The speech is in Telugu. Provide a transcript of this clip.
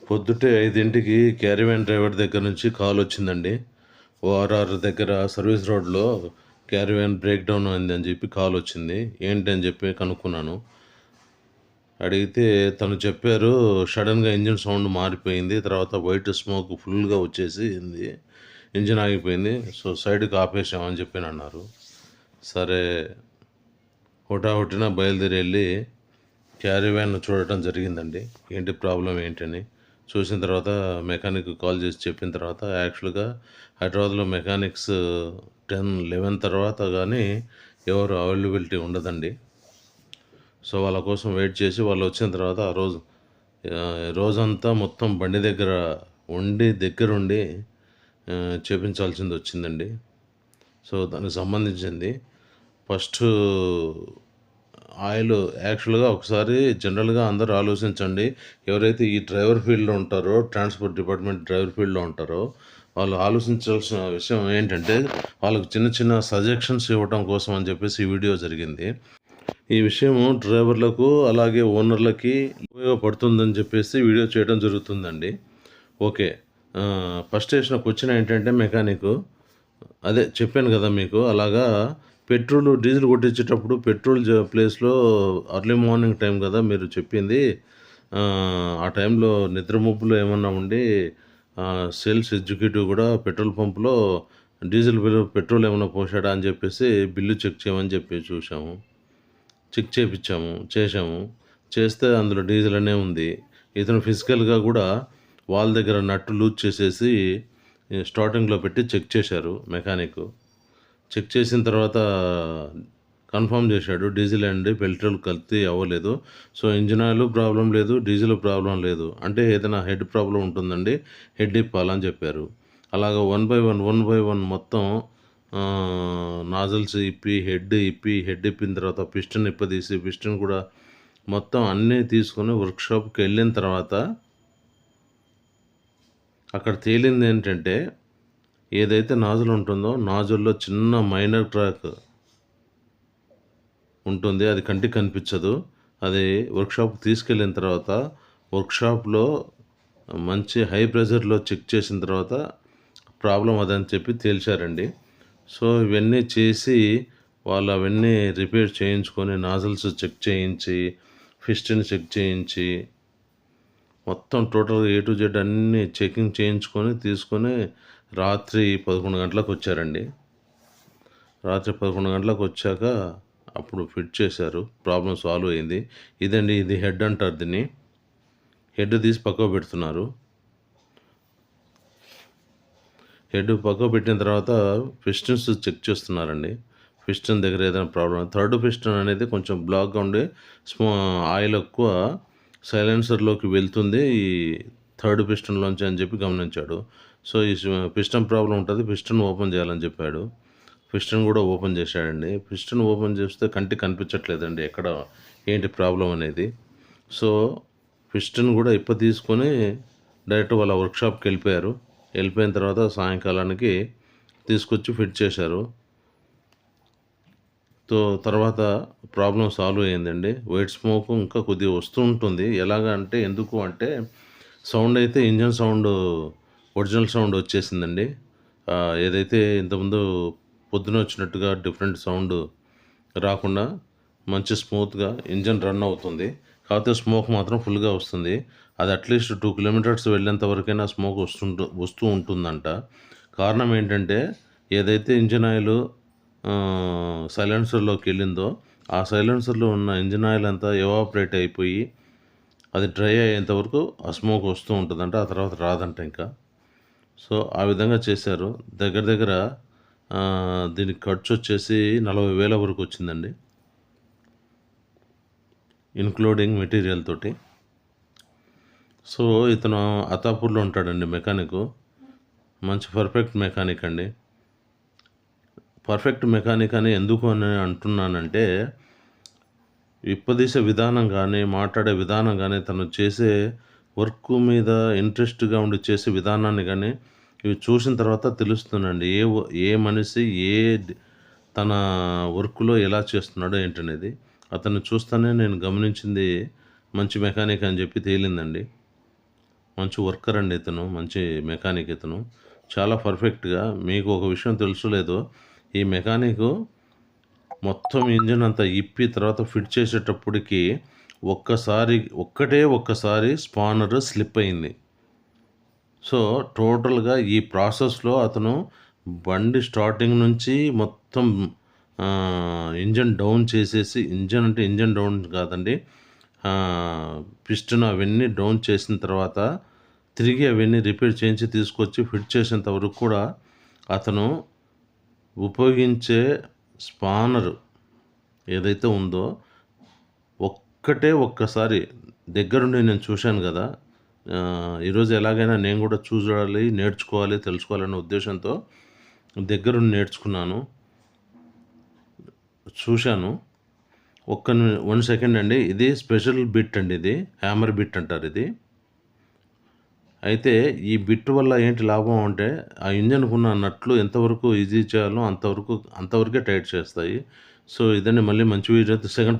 పొద్దుటే 5కి క్యారీవ్యాన్ డ్రైవర్ దగ్గర నుంచి కాల్ వచ్చిందండి. ఓఆర్ఆర్ దగ్గర సర్వీస్ రోడ్‌లో క్యారీవ్యాన్ బ్రేక్ డౌన్ అయిందని చెప్పి కాల్ వచ్చింది. ఏంటి అని చెప్పి కనుక్కున్నాను. అడిగితే తను చెప్పారు, సడెన్‌గా ఇంజిన్ సౌండ్ మారిపోయింది. తర్వాత వైట్ స్మోక్ ఫుల్‌గా వచ్చేసింది. ఇంజిన్ ఆగిపోయింది. సో, సైడ్‌కి ఆపేసాం అని చెప్పనన్నారు. సరే, హుటాహుటిన బయలుదేరి ఎళ్లి క్యారీవ్యాన్ చూడటం జరిగిందండి. ఏంటి ప్రాబ్లమ్ ఏంటని. చూసిన తర్వాత మెకానిక్‌కి కాల్ చేసి చెప్పిన తర్వాత యాక్చువల్‌గా హైదరాబాద్‌లో మెకానిక్స్ 10, 11 తర్వాత గానీ ఎవరు అవైలబిలిటీ ఉండదండి. సో, వాళ్ళ కోసం వెయిట్ చేసి వాళ్ళొచ్చిన తర్వాత ఆ రోజు రోజంతా మొత్తం బండి దగ్గర దగ్గరుండి చేపించాల్సిందొచ్చిందండి. సో, దానికి సంబంధించింది ఫస్టు ఆయిల్ యాక్చువల్‌గా ఒకసారి జనరల్‌గా అందరూ ఆలోచించండి. ఎవరైతే ఈ డ్రైవర్ ఫీల్డ్‌లో ఉంటారో, ట్రాన్స్‌పోర్ట్ డిపార్ట్‌మెంట్ డ్రైవర్ ఫీల్డ్‌లో ఉంటారో, వాళ్ళు ఆలోచించాల్సిన విషయం ఏంటంటే, వాళ్ళకి చిన్న చిన్న సజెషన్స్ ఇవ్వటం కోసం అని చెప్పేసి ఈ వీడియో జరిగింది. ఈ విషయము డ్రైవర్లకు అలాగే ఓనర్లకి ఉపయోగపడుతుందని చెప్పేసి వీడియో చేయడం జరుగుతుందండి. ఓకే. ఫస్ట్ చేసిన క్వెషన్ ఏంటంటే మెకానికు అదే చెప్పాను కదా మీకు. అలాగా పెట్రోలు, డీజిల్ కొట్టించేటప్పుడు పెట్రోల్ ప్లేస్‌లో ఎర్లీ మార్నింగ్ టైం కదా మీరు చెప్పింది. ఆ టైంలో నిద్ర మబ్బులో ఏమన్నా ఉండి సేల్స్ ఎగ్జిక్యూటివ్ కూడా పెట్రోల్ పంప్‌లో డీజిల్ బిల్లు పెట్రోల్ ఏమన్నా పోసాడా అని చెప్పేసి బిల్లు చెక్ చేయమని చెప్పి చూసాము. చెక్ చేపిచ్చాము, చేశాము. చేస్తే అందులో డీజిల్ అనే ఉంది. ఇతను ఫిజికల్‌గా కూడా వాళ్ళ దగ్గర నట్టు లూజ్ చేసేసి స్టార్టింగ్‌లో పెట్టి చెక్ చేశారు మెకానిక్కు. చెక్ చేసిన తర్వాత కన్ఫర్మ్ చేశాడు. డీజిల్ అండ్ పెట్రోల్ కల్తీ అవ్వలేదు. సో, ఇంజిన్ ఆయిల్ ప్రాబ్లమ్ లేదు. డీజిల్ ప్రాబ్లమ్ లేదు. అంటే ఏదైనా హెడ్ ప్రాబ్లమ్ ఉంటుందండి. హెడ్ ఇప్పాలని చెప్పారు. అలాగా వన్ బై వన్ మొత్తం నాజిల్స్ ఇప్పి, హెడ్ ఇప్పిన తర్వాత పిస్టన్ ఇప్పదీసి, పిస్టన్ కూడా మొత్తం అన్నీ తీసుకొని వర్క్‌షాప్‌కి వెళ్ళిన తర్వాత అక్కడ తేలిందేంటంటే, ఏదైతే నాజిల్ ఉంటుందో, నాజిల్‌లో చిన్న మైనర్ క్రాక్ ఉంటుంది. అది కంటికి కనిపించదు. అది వర్క్‌షాప్‌కి తీసుకెళ్ళిన తర్వాత వర్క్‌షాప్‌లో మంచి హై ప్రెషర్‌లో చెక్ చేసిన తర్వాత ప్రాబ్లమ్ అదని చెప్పి తేల్చారండి. సో, ఇవన్నీ చేసి వాళ్ళు అవన్నీ రిపేర్ చేయించుకొని, నాజిల్స్ చెక్ చేయించి, పిస్టన్ చెక్ చేయించి, మొత్తం టోటల్‌గా ఏ టు జెడ్ అన్నీ చెకింగ్ చేయించుకొని, తీసుకొని రాత్రి 11 గంటలకొచ్చారండి. రాత్రి 11 గంటలకొచ్చాక అప్పుడు ఫిట్ చేశారు. ప్రాబ్లమ్ సాల్వ్ అయింది. ఇదండి, ఇది హెడ్ అంటారు దీన్ని. హెడ్ తీసి పక్కకు పెడుతున్నారు. హెడ్ పక్కకు పెట్టిన తర్వాత పిస్టన్స్ చెక్ చేస్తున్నారండి. పిస్టన్ దగ్గర ఏదైనా ప్రాబ్లమ్, థర్డ్ పిస్టన్ అనేది కొంచెం బ్లాక్‌గా ఉండి ఆయిల్ ఎక్కువ సైలెన్సర్‌లోకి వెళ్తుంది ఈ థర్డ్ పిస్టన్‌లోంచి అని చెప్పి గమనించాడు. సో, ఈ పిస్టన్ ప్రాబ్లమ్ ఉంటది. పిస్టన్ ఓపెన్ చేయాలని చెప్పాడు. పిస్టన్ కూడా ఓపెన్ చేశాడండి. పిస్టన్ ఓపెన్ చేస్తే కంటికి కనిపించట్లేదండి ఎక్కడ ఏంటి ప్రాబ్లమ్ అనేది. సో, పిస్టన్ కూడా తీసుకొని డైరెక్ట్ వాళ్ళ వర్క్‌షాప్‌కి వెళ్ళిపోయారు. వెళ్ళిపోయిన తర్వాత సాయంకాలానికి తీసుకొచ్చి ఫిట్ చేశారు. తర్వాత ప్రాబ్లమ్ సాల్వ్ అయిందండి. వైట్ స్మోక్ ఇంకా కొద్దిగా వస్తూ ఉంటుంది. ఎలాగంటే ఎందుకు అంటే సౌండ్ అయితే ఇంజిన్ సౌండ్ ఒరిజినల్ సౌండ్ వచ్చేసిందండి. ఏదైతే ఇంతకుముందు పొద్దున వచ్చినట్టుగా డిఫరెంట్ సౌండ్ రాకుండా మంచి స్మూత్‌గా ఇంజిన్ రన్ అవుతుంది. కాకపోతే స్మోక్ మాత్రం ఫుల్‌గా వస్తుంది. అది అట్‌లీస్ట్ 2 కిలోమీటర్స్ వెళ్ళేంత వరకైనా స్మోక్ వస్తూ ఉంటుందంట. కారణం ఏంటంటే, ఏదైతే ఇంజిన్ ఆయిల్ సైలెన్సర్‌లోకి వెళ్ళిందో, ఆ సైలెన్సర్‌లో ఉన్న ఇంజిన్ ఆయిల్ అంతా ఎవాపరేట్ అయిపోయి, అది డ్రై అయ్యేంత వరకు ఆ స్మోక్ వస్తూ ఉంటుందంట. ఆ తర్వాత రాదంట ఇంకా. సో, ఆ విధంగా చేశారు. దగ్గర దగ్గర దీనికి ఖర్చొచ్చేసి 40,000 వరకు వచ్చిందండి. ఇన్క్లూడింగ్ మెటీరియల్ తోటి. సో, ఇతను అత్తాపూర్‌లో ఉంటాడండి మెకానికు. మంచి పర్ఫెక్ట్ మెకానిక్ అండి. పర్ఫెక్ట్ మెకానిక్ అని ఎందుకు అని అంటున్నానంటే, విప్పదీసే విధానం గానీ, మాట్లాడే విధానం గానీ, తను చేసే వర్క్ మీద ఇంట్రెస్ట్‌గా ఉండి చేసే విధానాన్ని గానీ, ఇవి చూసిన తర్వాత తెలుస్తుందండి. ఏ మనిషి తన వర్క్‌లో ఎలా చేస్తున్నాడో ఏంటనేది. అతన్ని చూస్తేనే నేను గమనించింది మంచి మెకానిక్ అని చెప్పి తేలిందండి. మంచి వర్కర్ అండి ఇతను. మంచి మెకానిక్ ఇతను. చాలా పర్ఫెక్ట్‌గా మీకు ఒక విషయం తెలుసో లేదో, ఈ మెకానికు మొత్తం ఇంజిన్ అంతా ఇప్పి తర్వాత ఫిట్ చేసేటప్పటికి ఒక్కసారి స్పానర్ స్లిప్ అయింది. సో, టోటల్‌గా ఈ ప్రాసెస్‌లో అతను బండి స్టార్టింగ్ నుంచి మొత్తం ఇంజిన్ డౌన్ చేసేసి, ఇంజిన్ డౌన్ కాదండి. పిస్టన్ అవన్నీ డౌన్ చేసిన తర్వాత తిరిగి అవన్నీ రిపేర్ చేయించి తీసుకొచ్చి ఫిట్ చేసేంత వరకు కూడా అతను ఉపయోగించే స్పానర్ ఏదైతే ఉందో ఒక్కసారి దగ్గరుండి నేను చూశాను కదా! ఈరోజు ఎలాగైనా నేను కూడా చూడాలి, నేర్చుకోవాలి, తెలుసుకోవాలనే ఉద్దేశంతో దగ్గరుండి నేర్చుకున్నాను. చూశాను. 1 సెకండ్ అండి. ఇది స్పెషల్ బిట్ అండి ఇది. హ్యామర్ బిట్ అంటారు ఇది. అయితే ఈ బిట్ వల్ల ఏంటి లాభం అంటే, ఆ ఇంజిన్‌కున్న నట్లు ఎంతవరకు ఈజీ చేయాలో అంతవరకే టైట్ చేస్తాయి. సో, ఇదండి మళ్ళీ మంచి వీడియోతో సెకండ్